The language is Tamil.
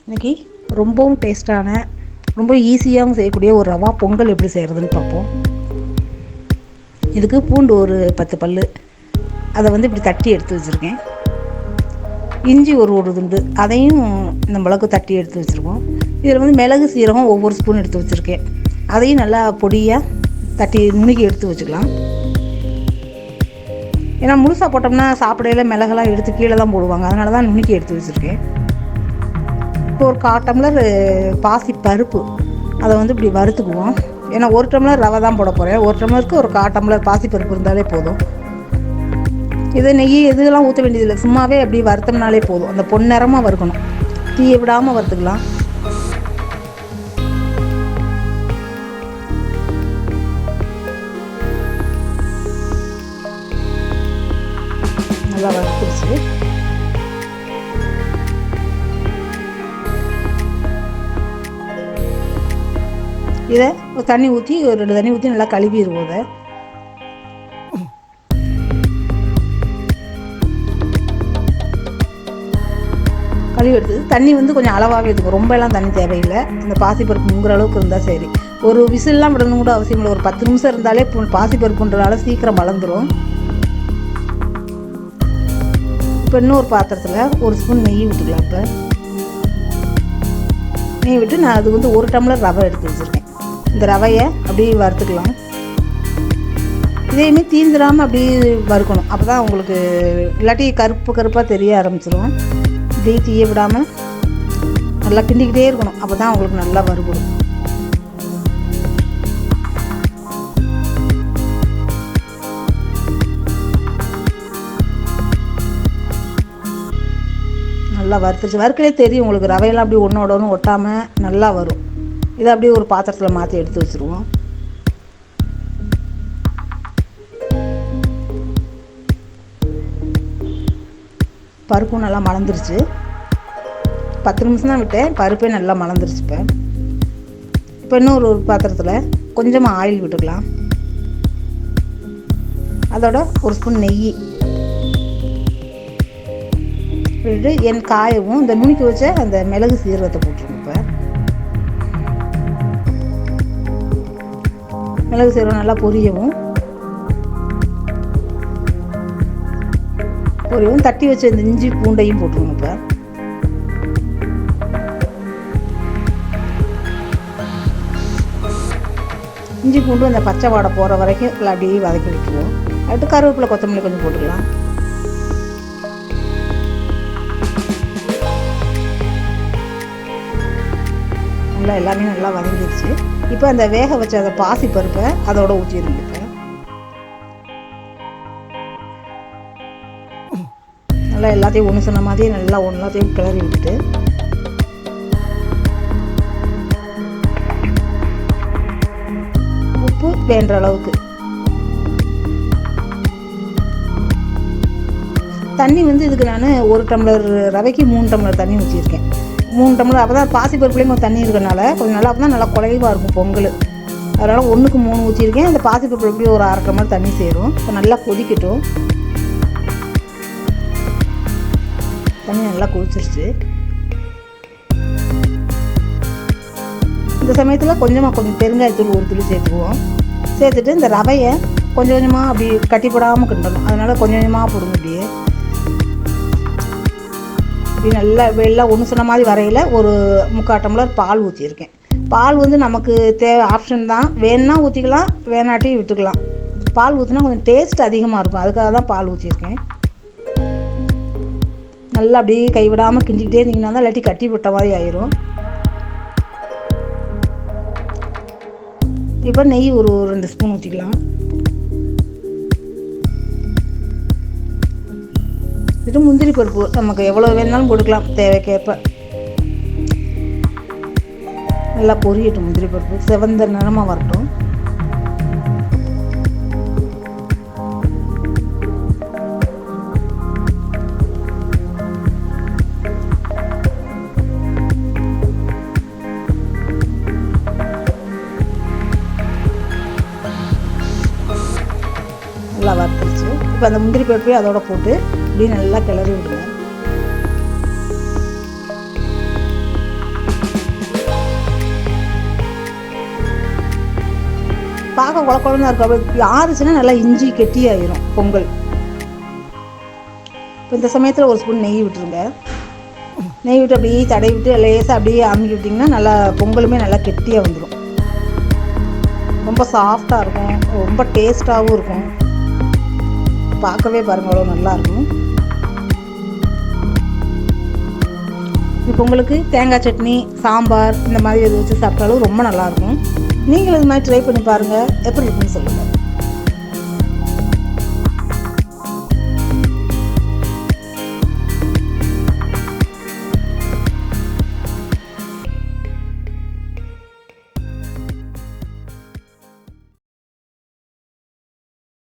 இன்றைக்கி ரொம்பவும் டேஸ்ட்டான ரொம்ப ஈஸியாகவும் செய்யக்கூடிய ஒரு ரவா பொங்கல் எப்படி செய்கிறதுன்னு பார்ப்போம். இதுக்கு பூண்டு ஒரு 10 பல் அதை வந்து இப்படி தட்டி எடுத்து வச்சுருக்கேன். இஞ்சி ஒரு துண்டு அதையும் இந்த மிளகு தட்டி எடுத்து வச்சுருக்கோம். இதில் வந்து மிளகு சீரகம் ஒவ்வொரு ஸ்பூன் எடுத்து வச்சுருக்கேன். அதையும் நல்லா பொடியாக தட்டி நுணுக்கி எடுத்து வச்சுக்கலாம். ஏன்னா முழுசாக போட்டோம்னா சாப்பிடையில மிளகெல்லாம் எடுத்து கீழே தான் போடுவாங்க, அதனால தான் நுணுக்கி எடுத்து வச்சுருக்கேன். இப்போ ஒரு 1/4 டம்ளர் பாசி பருப்பு அதை வந்து இப்படி வறுத்துக்குவோம். ஏன்னா 1 டம்ளர் ரவை தான் போட போகிறேன். 1 டம்ளருக்கு ஒரு 1/4 டம்ளர் பாசி பருப்பு இருந்தாலே போதும். இதை நெய் எதுலாம் ஊற்ற வேண்டியதில்லை, சும்மாவே அப்படி வறுத்தோம்னாலே போதும். அந்த பொன்னிறமாக வறுக்கணும், தீயை விடாமல் வறுத்துக்கலாம். நல்லா வறுத்துருச்சு. இதை ஒரு தண்ணி ஊற்றி ஒரு 2 தண்ணி ஊற்றி நல்லா கழுவிடுவோம். அதை கழுவி எடுத்து தண்ணி வந்து கொஞ்சம் அளவாகவே இருக்கும், ரொம்ப எல்லாம் தண்ணி தேவையில்லை. இந்த பாசிப்பருப்பு முங்குற அளவுக்கு இருந்தால் சரி. ஒரு விசில்லாம் விடணும் கூட அவசியம் இல்லை. ஒரு 10 நிமிஷம் இருந்தாலே பாசிப்பருப்புன்றனால சீக்கிரம் வளர்ந்துடும். இப்போ இன்னொரு பாத்திரத்தில் ஒரு ஸ்பூன் நெய் விட்டுக்கலாம். இப்போ நெய் விட்டு நான் அது வந்து 1 டம்ளர் ரவை எடுத்து வச்சுருக்கேன். இந்த ரவையை அப்படியே வறுத்துக்கலாம். இதையுமே தீந்துடாமல் அப்படியே வறுக்கணும், அப்போ தான் உங்களுக்கு இல்லாட்டி கருப்பாக தெரிய ஆரம்பிச்சிடும். இப்படியே தீய விடாமல் நல்லா கிண்டிக்கிட்டே இருக்கணும், அப்போ தான் உங்களுக்கு நல்லா வறுபடும். நல்லா வறுத்துருச்சு. வறுக்கலே தெரியும் உங்களுக்கு, ரவையெல்லாம் அப்படி ஒன்றோட ஒன்று ஒட்டாமல் நல்லா வரும். இதை அப்படியே ஒரு பாத்திரத்தில் மாற்றி எடுத்து வச்சுருவோம். பருப்பும் நல்லா மலர்ந்துருச்சு. 10 நிமிஷம் தான் விட்டேன், பருப்பே நல்லா மலர்ந்துருச்சு. இப்போ இன்னொரு பாத்திரத்தில் கொஞ்சமாக ஆயில் விட்டுக்கலாம். அதோட ஒரு ஸ்பூன் நெய் விட்டு என் காயவும் இந்த நுணுக்கி வச்ச அந்த மிளகு சீரகத்தை போட்டுருங்க. இப்போ மிளகு சீரகம் நல்லா பொரியவும் தட்டி வச்ச இந்த இஞ்சி பூண்டையும் போட்டுருங்க. இப்போ இஞ்சி பூண்டு அந்த பச்சை வாடை போகிற வரைக்கும் அப்படியே வதக்கி விட்டுருவோம். அடுத்து கருவேப்பிலை கொத்தமல்லி கொஞ்சம் போட்டுக்கலாம். நல்லா எல்லாமே நல்லா வதங்கிடுச்சு. இப்போ அந்த வேக வச்ச அந்த பாசி பருப்பை அதோட ஊற்றிடுங்க. இப்போ நல்லா எல்லாத்தையும் ஒன்று சொன்ன மாதிரி நல்லா எல்லாத்தையும் கிளறி விட்டுட்டு உப்பு வேண்ட அளவுக்கு தண்ணி வந்து இதுக்கு நான் 1 டம்ளர் ரவைக்கு 3 டம்ளர் தண்ணி ஊற்றிருக்கேன். 3 டம்ளர், அப்போ தான் பாசி பருப்புலேயும் கொஞ்சம் தண்ணி இருக்கனால கொஞ்சம் நல்லா, அப்போ தான் நல்லா குறைவாக இருக்கும் பொங்கல். அதனால் 1க்கு 3 ஊற்றிருக்கேன். அந்த பாசி பருப்பு எப்படி ஒரு 1/2 டம்ளர் தண்ணி சேரும். இப்போ நல்லா கொதிக்கட்டும். தண்ணி நல்லா கொதிச்சிருச்சு. இந்த சமயத்தில் கொஞ்சம் பெருங்காயத்தூள் 1 துளி சேர்த்துக்குவோம். சேர்த்துட்டு இந்த ரவையை கொஞ்சம் கொஞ்சமாக அப்படி கட்டிப்படாமல் கிண்டணும். அதனால் கொஞ்சம் கொஞ்சமாக போடுங்க. இப்படி நல்லா வெள்ளம் ஒன்று சொன்ன மாதிரி வரையில் ஒரு 3/4 டம்ளர் பால் ஊற்றியிருக்கேன். பால் வந்து நமக்கு தேவை, ஆப்ஷன் தான். வேணுன்னா ஊற்றிக்கலாம், வேணாட்டி விட்டுக்கலாம். பால் ஊற்றினா கொஞ்சம் டேஸ்ட் அதிகமாக இருக்கும், அதுக்காக தான் பால் ஊற்றியிருக்கேன். நல்லா அப்படியே கைவிடாமல் கிண்டிக்கிட்டே இருந்தீங்கன்னா தான், இல்லாட்டி கட்டி விட்ட மாதிரி ஆயிரும். இப்போ நெய் ஒரு 2 ஸ்பூன் ஊற்றிக்கலாம். இது முந்திரி பருப்பு நமக்கு எவ்வளோ வேணாலும் கொடுக்கலாம், தேவைக்கேற்ப. நல்லா பொரியட்டும். முந்திரி பருப்பு செவந்த நிறமாக வரட்டும். நல்லா வறுத்துருச்சு. இப்போ அந்த முந்திரி பருப்பையும் அதோட போட்டு இப்படி நல்லா கிளறி விடுங்க. பார்க்க குழந்தை இருக்கும். அப்படி ஆறுச்சுன்னா நல்லா இஞ்சி கெட்டியாயிரும் பொங்கல். இப்போ இந்த சமயத்தில் ஒரு ஸ்பூன் நெய் விட்டுருங்க. நெய் விட்டு அப்படியே தடவி விட்டு லேசாக அப்படியே அமுக்கி விட்டிங்கன்னா நல்லா பொங்கலுமே நல்லா கெட்டியாக வந்துடும். ரொம்ப சாஃப்டாக இருக்கும், ரொம்ப டேஸ்ட்டாகவும் இருக்கும். பார்க்கவே பாருங்கள் அவ்வளோ நல்லாயிருக்கும். இது பொங்கலுக்கு தேங்காய் சட்னி, சாம்பார் இந்த மாதிரி எது வச்சு சாப்பிட்டாலும் ரொம்ப நல்லாயிருக்கும். நீங்களும் இது மாதிரி ட்ரை பண்ணி பாருங்கள், எப்படி இருக்குன்னு சொல்லுங்கள்.